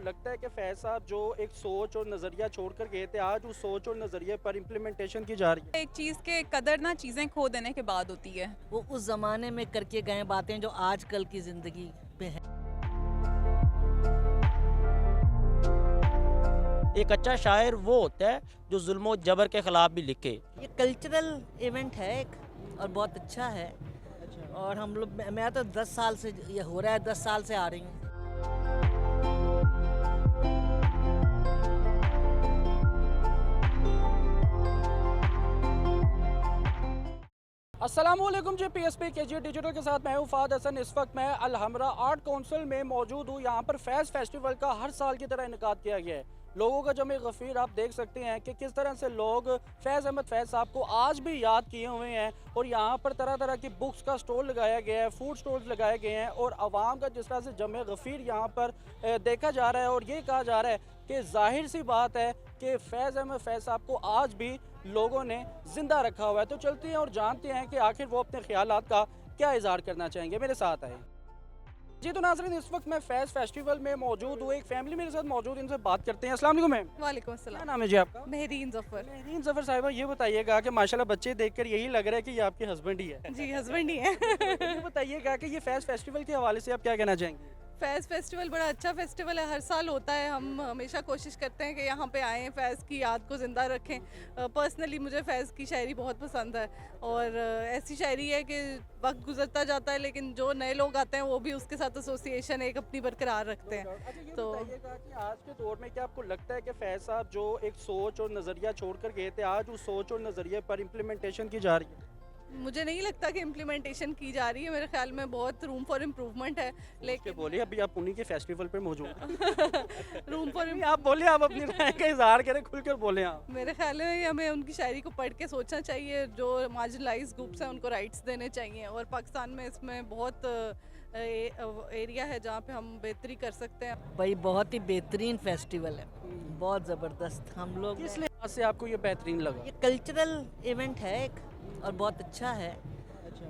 लगता है कि फैज साहब जो एक सोच और नज़रिया छोड़ कर गए थे, आज उस सोच और नज़रिए पर इम्प्लीमेंटेशन की जा रही है? एक चीज़ के कदर ना चीज़ें खो देने के बाद होती है। वो उस ज़माने में करके गए बातें जो आजकल की ज़िंदगी पे है। एक अच्छा शायर वो होता है जो जुल्म जबर के खिलाफ भी लिखे। ये कल्चरल इवेंट है एक, और बहुत अच्छा है। और हम लोग मैं तो 10 साल से ये हो रहा है, 10 साल से आ रही हूँ। अस्सलामुअलैकुम जी, पीएसपी केजी डिजिटल के साथ मैं हूं फाद हसन। इस वक्त मैं अलहमरा आर्ट काउंसिल में मौजूद हूं। यहां पर फैज़ फेस्टिवल का हर साल की तरह इनकाद किया गया है। लोगों का जमे गफ़ीर आप देख सकते हैं कि किस तरह से लोग फैज़ अहमद फैज़ साहब को आज भी याद किए हुए हैं। और यहाँ पर तरह तरह की बुक्स का स्टॉल लगाया गया है, फूड स्टॉल्स लगाए गए हैं और आवाम का जिस तरह से जमे गफ़ीर यहाँ पर देखा जा रहा है। और ये कहा जा रहा है कि जाहिर सी बात है कि फैज़ अहमद फैज़ साहब को आज भी लोगों ने ज़िंदा रखा हुआ है। तो चलते हैं और जानते हैं कि आखिर वो अपने ख्यालात का क्या इज़हार करना चाहेंगे। मेरे साथ आए जी। तो नाज़रीन, इस वक्त मैं फैज़ फेस्टिवल में मौजूद हूँ। एक फैमिली मेरे साथ मौजूद, इनसे बात करते हैं। अस्सलाम वालेकुम मैम। वालेकुम क्या अस्सलाम। नाम है जी आपका? मेहरीन जफ़र। मेहरीन ज़फ़र साहिबा, ये बताइएगा कि माशाल्लाह बच्चे देखकर यही लग रहा है कि ये आपके हस्बैंड ही है। जी हस्बैंड ही है। ये बताइएगा कि ये फैज़ फेस्टिवल के हवाले से आप क्या कहना चाहेंगे? फैज़ फेस्टिवल बड़ा अच्छा फेस्टिवल है, हर साल होता है। हम हमेशा कोशिश करते हैं कि यहाँ पे आएँ, फैज़ की याद को ज़िंदा रखें। पर्सनली मुझे फैज़ की शायरी बहुत पसंद है और ऐसी शायरी है कि वक्त गुजरता जाता है लेकिन जो नए लोग आते हैं वो भी उसके साथ एसोसिएशन एक अपनी बरकरार रखते हैं। अच्छा, ये तो बताइएगा कि आज के दौर में क्या आपको लगता है कि फैज़ साहब जो एक सोच और नज़रिया छोड़ कर गए थे, आज उस सोच और नज़रिए पर इम्प्लीमेंटेशन की जा रही है? मुझे नहीं लगता कि इम्प्लीमेंटेशन की जा रही है। मेरे ख्याल में बहुत रूम फॉर इम्प्रूवमेंट है, लेकिन लेकिन बोलिए, अभी आप उन्हीं के फेस्टिवल पे मौजूद हैं। रूम फॉर नहीं, आप बोलिए, आप अपनी राय का इज़हार करें, खुलकर बोलें आप। मेरे ख्याल में हमें उनकी शायरी को पढ़ के सोचना चाहिए। जो मार्जिनलाइज ग्रुप्स हैं उनको राइट्स देने चाहिए और पाकिस्तान में इसमें बहुत एरिया है जहाँ पे हम बेहतरी कर सकते हैं। भाई बहुत ही बेहतरीन फेस्टिवल है, बहुत ज़बरदस्त। हम लोग किस लिहाज से आपको ये बेहतरीन लगा? ये कल्चरल इवेंट है एक, और बहुत अच्छा है।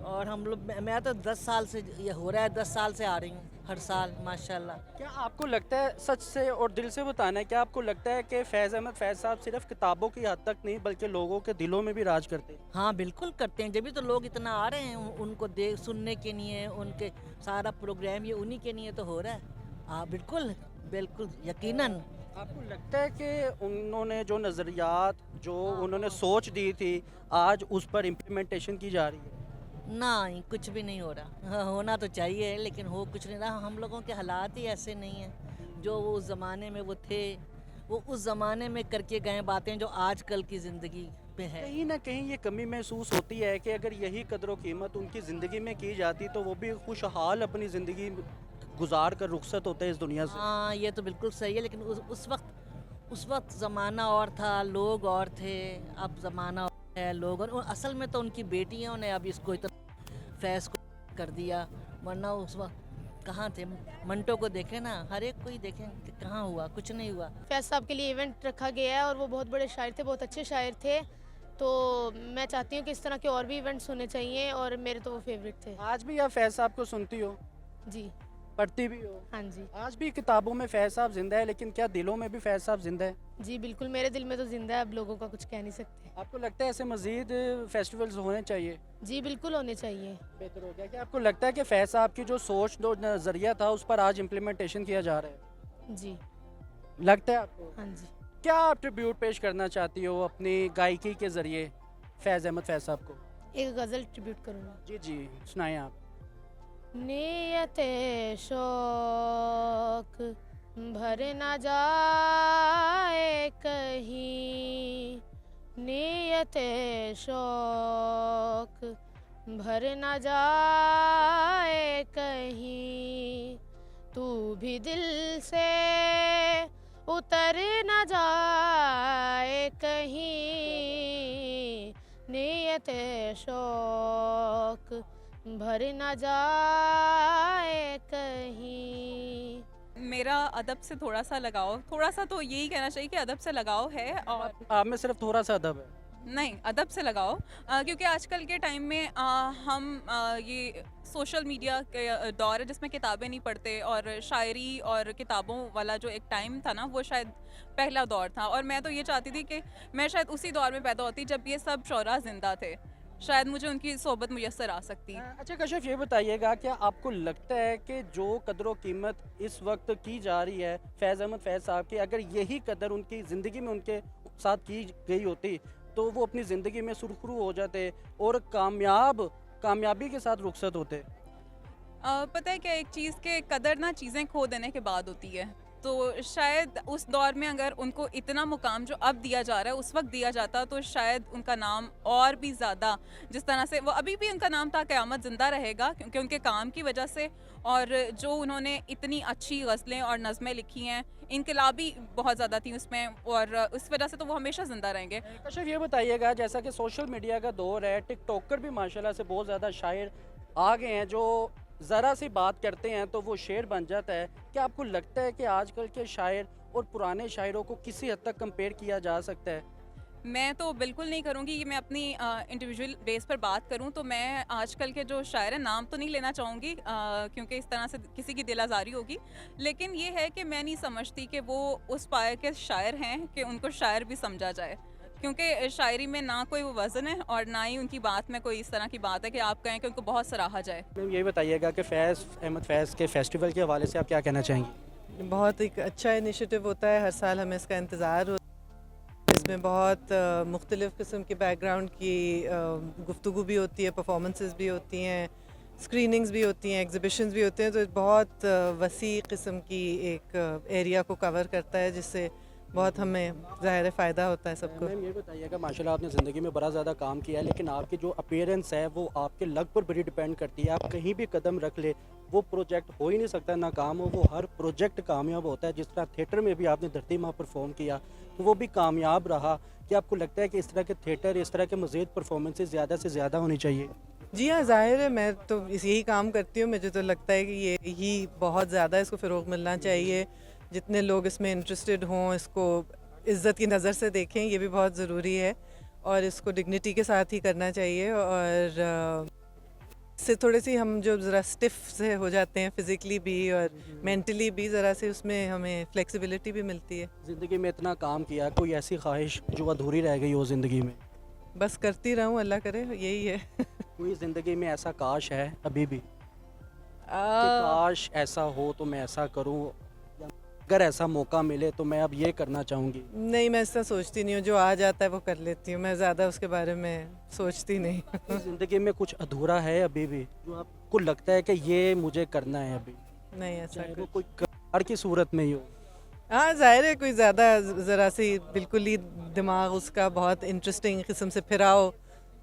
और हम लोग मैं तो 10 साल से ये हो रहा है, 10 साल से आ रही हूँ हर साल माशाल्लाह। क्या आपको लगता है, सच से और दिल से बताना है, क्या आपको लगता है कि फैज़ अहमद फैज़ साहब सिर्फ किताबों की हद तक नहीं बल्कि लोगों के दिलों में भी राज करते हैं? हाँ बिल्कुल करते हैं, जब भी तो लोग इतना आ रहे हैं उनको देख सुनने के लिए। उनके सारा प्रोग्राम ये उन्हीं के लिए तो हो रहा है। हाँ बिल्कुल बिल्कुल यकीनन। आपको लगता है कि उन्होंने जो नज़रियात, जो उन्होंने सोच दी थी, आज उस पर इम्प्लीमेंटेशन की जा रही है? नहीं, कुछ भी नहीं हो रहा। हाँ, होना तो चाहिए लेकिन हो कुछ नहीं रहा। हम लोगों के हालात ही ऐसे नहीं हैं। जो वो उस ज़माने में वो थे, वो उस ज़माने में करके गए बातें जो आजकल की ज़िंदगी पे है। कहीं ना कहीं ये कमी महसूस होती है कि अगर यही कदर व कीमत उनकी ज़िंदगी में की जाती तो वो भी खुशहाल अपनी ज़िंदगी गुजार कर रुखसत होते इस दुनिया से। हाँ ये तो बिल्कुल सही है, लेकिन उस वक्त ज़माना और था, लोग और थे। अब ज़माना और है, लोग और असल में तो उनकी बेटियों ने अब इसको इतना फैज़ को कर दिया। वरना उस वक्त कहाँ थे? मंटो को देखें ना, हर एक को ही देखें कि कहाँ हुआ, कुछ नहीं हुआ। फैज़ साहब के लिए इवेंट रखा गया है और वो बहुत बड़े शायर थे, बहुत अच्छे शायर थे। तो मैं चाहती हूँ कि इस तरह के और भी इवेंट्स होने चाहिए और मेरे तो वो फेवरेट थे। आज भी आप फैज़ साहब को सुनती हो, जी पढ़ती भी हो? हाँ जी। आज भी किताबों में फैज़ साहब जिंदा है, लेकिन क्या दिलों में भी फैज़ साहब जिंदा है? जी बिल्कुल, मेरे दिल में तो जिंदा है, अब लोगों का कुछ कह नहीं सकते। आपको लगता है ऐसे मज़ीद फेस्टिवल्स होने चाहिए? जी बिल्कुल होने चाहिए। बेहतर हो गया। क्या आपको लगता है कि फैज़ साहब की जो सोच, जो नज़रिया था, उस पर आज इम्प्लीमेंटेशन किया जा रहा है? जी लगता है आपको? हाँ जी। क्या आप ट्रिब्यूट पेश करना चाहती हो अपनी गायकी के ज़रिए फैज़ अहमद फैज़ साहब को? एक गज़ल ट्रिब्यूट करूँगा। जी जी, सुनाएं आप। नियत शौक भर न जाए कहीं, नियत शौक भर न जाए कहीं, तू भी दिल से उतर न जाए कहीं, नियत शौक भर न जाए कहीं। मेरा अदब से थोड़ा सा लगाव, थोड़ा सा तो यही कहना चाहिए कि अदब से लगाव है। और आप में सिर्फ थोड़ा सा अदब है? नहीं, अदब से लगाओ, क्योंकि आजकल के टाइम में ये सोशल मीडिया के दौर है जिसमें किताबें नहीं पढ़ते, और शायरी और किताबों वाला जो एक टाइम था ना, वो शायद पहला दौर था। और मैं तो ये चाहती थी कि मैं शायद उसी दौर में पैदा होती जब ये सब शोरा जिंदा थे, शायद मुझे उनकी सोबत मुयस्सर आ सकती। अच्छा कशिफ, ये बताइएगा क्या आपको लगता है कि जो कदर व कीमत इस वक्त की जा रही है फैज़ अहमद फैज़ साहब की, अगर यही कदर उनकी ज़िंदगी में उनके साथ की गई होती तो वो अपनी ज़िंदगी में सुरखरू हो जाते और कामयाबी के साथ रुखसत होते? पता है क्या, एक चीज़ के कदर ना चीज़ें खो देने के बाद होती है। तो शायद उस दौर में अगर उनको इतना मुकाम जो अब दिया जा रहा है उस वक्त दिया जाता, तो शायद उनका नाम और भी ज़्यादा, जिस तरह से वो अभी भी उनका नाम था क़यामत ज़िंदा रहेगा, क्योंकि उनके काम की वजह से, और जो उन्होंने इतनी अच्छी गज़लें और नज़में लिखी हैं, इनकलाबी बहुत ज़्यादा थी उसमें, और उस वजह से तो वो हमेशा ज़िंदा रहेंगे। कशिफ, ये बताइएगा जैसा कि सोशल मीडिया का दौर है, टिकटॉकर भी माशाल्लाह से बहुत ज़्यादा शायर आ गए हैं जो ज़रा सी बात करते हैं तो वो शेर बन जाता है। क्या आपको लगता है कि आजकल के शायर और पुराने शायरों को किसी हद तक कंपेयर किया जा सकता है? मैं तो बिल्कुल नहीं करूँगी कि मैं अपनी इंडिविजुअल बेस पर बात करूँ, तो मैं आजकल के जो शायर हैं, नाम तो नहीं लेना चाहूँगी क्योंकि इस तरह से किसी की दिल आज़ारी होगी, लेकिन ये है कि मैं नहीं समझती कि वो उस पाए के शायर हैं कि उनको शायर भी समझा जाए, क्योंकि शायरी में ना कोई वो वज़न है और ना ही उनकी बात में कोई इस तरह की बात है कि आप कहें कि उनको बहुत सराहा जाए। मैम ये बताइएगा कि फैज़ अहमद फैज़ के फेस्टिवल के हवाले से आप क्या कहना चाहेंगी? बहुत एक अच्छा इनिशिएटिव होता है, हर साल हमें इसका इंतज़ार होता है। इसमें बहुत मुख्तलिफ़ किस्म के बैकग्राउंड की गुफ्तगू भी होती है, परफॉर्मेंसेस भी होती हैं, स्क्रीनिंग्स भी होती हैं, एग्जिबिशंस भी होते हैं, तो बहुत वसी किस्म की एक एरिया को कवर करता है, जिससे बहुत हमें ज़ाहिर फ़ायदा होता है सबको। मैम ये बताइएगा, माशाल्लाह आपने ज़िंदगी में बड़ा ज़्यादा काम किया है, लेकिन आपकी जो अपीयरेंस है वो आपके लक पर बड़ी डिपेंड करती है। आप कहीं भी कदम रख ले, वो प्रोजेक्ट हो ही नहीं सकता ना काम हो, वो हर प्रोजेक्ट कामयाब होता है। जिस तरह थिएटर में भी आपने धरती माँ परफॉर्म किया तो वो भी कामयाब रहा। क्या आपको लगता है कि इस तरह के थिएटर, इस तरह के मज़ीद परफॉर्मेंसेज ज़्यादा से ज़्यादा होनी चाहिए? जी हाँ, ज़ाहिर है, मैं तो यही काम करती हूँ, मुझे तो लगता है कि ये ही बहुत ज़्यादा इसको फ़रोग़ मिलना चाहिए। जितने लोग इसमें इंटरेस्टेड हों, इसको इज़्ज़त की नज़र से देखें, ये भी बहुत ज़रूरी है, और इसको डिग्निटी के साथ ही करना चाहिए। और इससे थोड़े सी हम जो ज़रा स्टिफ से हो जाते हैं फिज़िकली भी और मेंटली भी, ज़रा से उसमें हमें फ्लेक्सिबिलिटी भी मिलती है। ज़िंदगी में इतना काम किया, कोई ऐसी ख्वाहिश जो अधूरी रह गई हो ज़िंदगी में? बस करती रहूँ, अल्लाह करे, यही है। कोई ज़िंदगी में ऐसा काश है अभी भी कि आ, काश ऐसा हो तो मैं ऐसा करूं, या अगर ऐसा मौका मिले तो मैं अब ये करना चाहूँगी? नहीं, मैं ऐसा सोचती नहीं हूँ, जो आ जाता है वो कर लेती हूँ, मैं ज़्यादा उसके बारे में सोचती नहीं। ज़िंदगी में कुछ अधूरा है अभी भी जो आपको लगता है कि ये मुझे करना है अभी, नहीं ऐसा चाहे वो कुछ। कोई कार की सूरत में ही हो? हाँ, ज़ाहिर है, कोई ज़्यादा ज़रा सी बिल्कुल ही दिमाग उसका बहुत इंटरेस्टिंग किस्म से फिरा हो,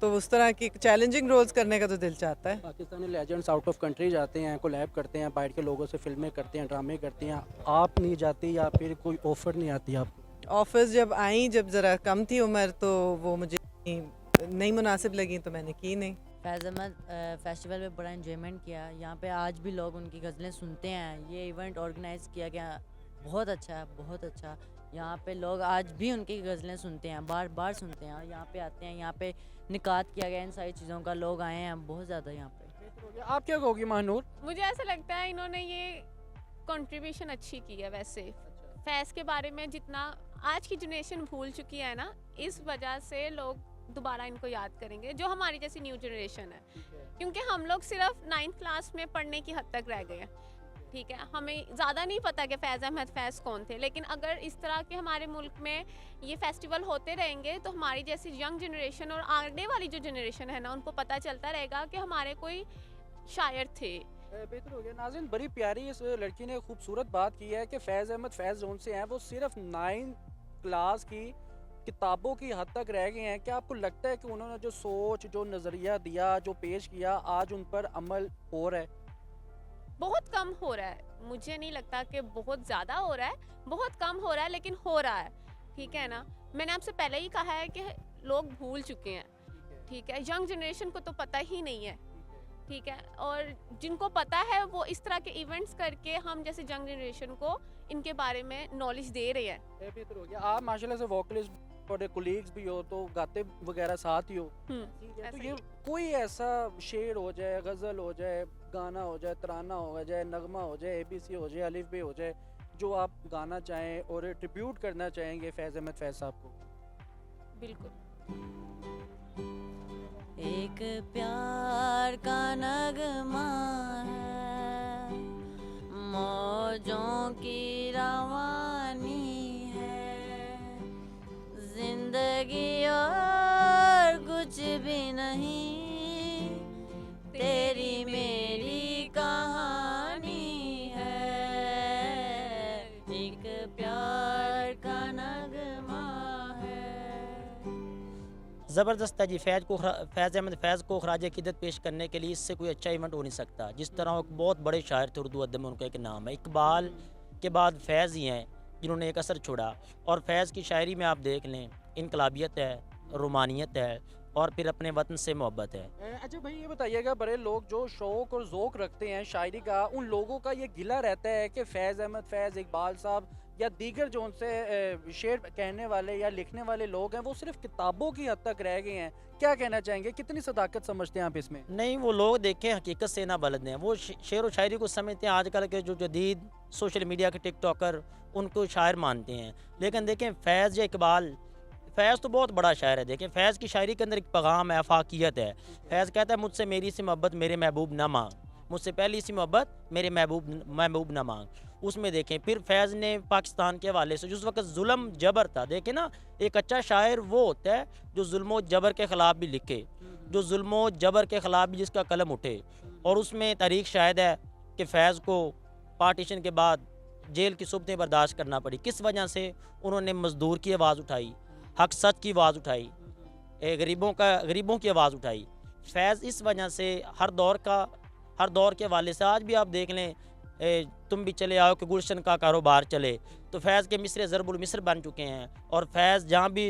तो उस तरह की चैलेंजिंग रोल्स करने का तो दिल चाहता है। Pakistani legends out of country जाते हैं, कोलैब करते हैं, बाहर के लोगों से फिल्में करते हैं, ड्रामे करते हैं, आप नहीं जाती या फिर कोई ऑफ़र नहीं आती आपको? ऑफर्स जब आई, जब ज़रा कम थी उम्र, तो वो मुझे नहीं मुनासिब लगी, तो मैंने की नहीं। फैज़ अहमद फेस्टिवल में बड़ा इन्जॉयमेंट किया। यहाँ पे आज भी लोग उनकी गज़लें सुनते हैं। ये इवेंट ऑर्गेनाइज़ किया गया बहुत अच्छा है, बहुत अच्छा। यहाँ पे लोग आज भी उनकी गज़लें सुनते हैं, बार बार सुनते हैं, और यहाँ पे आते हैं। यहाँ पे निकात किया गया इन सारी चीज़ों का, लोग आए हैं बहुत ज़्यादा यहाँ पे। आप क्या कहोगी महानूर? मुझे ऐसा लगता है इन्होंने ये कंट्रीब्यूशन अच्छी की है। वैसे फैज़ के बारे में जितना आज की जनरेशन भूल चुकी है ना, इस वजह से लोग दोबारा इनको याद करेंगे, जो हमारी जैसी न्यू जनरेशन है, क्योंकि हम लोग सिर्फ 9th क्लास में पढ़ने की हद तक रह गए हैं। ठीक है, हमें ज़्यादा नहीं पता कि फैज़ अहमद फैज़ कौन थे, लेकिन अगर इस तरह के हमारे मुल्क में ये फेस्टिवल होते रहेंगे तो हमारी जैसी यंग जनरेशन और आगे वाली जो जनरेशन है ना, उनको पता चलता रहेगा कि हमारे कोई शायर थे। बेहतर हो गया। नाज़रीन, बड़ी प्यारी इस लड़की ने खूबसूरत बात की है कि फैज़ अहमद फैज़ जोन से हैं, वो सिर्फ 9th क्लास की किताबों की हद तक रह गए हैं। क्या आपको लगता है कि उन्होंने जो सोच, जो नज़रिया दिया, जो पेश किया, आज उन पर अमल हो रहा है? बहुत कम हो रहा है, मुझे नहीं लगता कि बहुत ज़्यादा हो रहा है, बहुत कम हो रहा है, लेकिन हो रहा है। ठीक है ना, मैंने आपसे पहले ही कहा है कि लोग भूल चुके हैं। ठीक है, यंग जनरेशन को तो पता ही नहीं है। ठीक है, और जिनको पता है वो इस तरह के इवेंट्स करके हम जैसे यंग जनरेशन को इनके बारे में नॉलेज दे रहे हैं। बेहतर हो गया। आप माशाल्लाह से वोकलिस्ट और कोलीग्स भी हो तो गाते वगैरह साथ ही हो। ठीक है, तो ऐसा ये ही। कोई ऐसा शेर हो जाए, गज़ल हो जाए, गाना हो जाए, तराना हो जाए, नगमा हो जाए, ABC हो जाए, अलिफ बे हो जाए, जो आप गाना चाहें और ट्रिब्यूट करना चाहेंगे फैज़ अहमद फैज़ साहब को? बिल्कुल। एक प्यार का नगमा है, मौजों की रवानी है, जिंदगी और कुछ भी नहीं, तेरी मेरी कहानी है, एक प्यार का नगमा है। ज़बरदस्त है जी। फैज़ अहमद फैज़ को खराज अक़ीदत पेश करने के लिए इससे कोई अच्छा इवेंट हो नहीं सकता। जिस तरह एक बहुत बड़े शायर थे उर्दू अदब में, उनका एक नाम है, इकबाल के बाद फैज़ ही हैं जिन्होंने एक असर छोड़ा। और फैज़ की शायरी में आप देख लें, इनकलाबियत है, रोमानियत है और फिर अपने वतन से मोहब्बत है। अच्छा भाई ये बताइएगा, बड़े लोग जो शौक़ और ज़ौक़ रखते हैं शायरी का, उन लोगों का ये गिला रहता है कि फैज़ अहमद फैज़, इकबाल साहब या दीगर जो उनसे शेर कहने वाले या लिखने वाले लोग हैं वो सिर्फ किताबों की हद तक रह गए हैं। क्या कहना चाहेंगे, कितनी सदाकत समझते हैं आप इसमें? नहीं, वो लोग देखें हकीकत से ना बलद हैं, वो शेर व शायरी को समझते हैं। आजकल के जो जदीद सोशल मीडिया के टिकटॉकर उनको शायर मानते हैं। लेकिन देखें फैज़ या इकबाल, फैज़ तो बहुत बड़ा शायर है। देखें फ़ैज़ की शायरी के अंदर एक पैगाम है, आफाकियत है। फैज़ कहता है मुझसे मेरी सी मोहब्बत मेरे महबूब ना मांग, मुझसे पहली सी मोहब्बत मेरे महबूब ना मांग। उसमें देखें फिर फैज़ ने पाकिस्तान के हवाले से, जिस वक्त जुल्म जबर था, देखें ना, एक अच्छा शायर वो होता है जो जुल्म जबर के ख़िलाफ़ भी लिखे, जो जुल्म जबर के ख़िलाफ़ भी जिसका कलम उठे। और उसमें तारीख शायद है कि फ़ैज़ को पार्टीशन के बाद जेल की सुबतें बर्दाश्त करना पड़ी। किस वजह से? उन्होंने मज़दूर की आवाज़ उठाई, हक सच की आवाज़ उठाई, गरीबों की आवाज़ उठाई। फैज़ इस वजह से हर दौर के हवाले से आज भी आप देख लें, तुम भी चले आओ कि गुलशन का कारोबार चले, तो फैज़ के मिसरे ज़रबुल मिस्र बन चुके हैं। और फैज़ जहाँ भी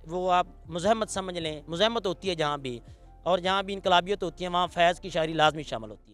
वो आप मुज़हमत समझ लें, मुज़हमत होती है जहाँ भी, और जहाँ भी इनकलाबियत होती है वहाँ फैज़ की शायरी लाजमी शामिल होती है।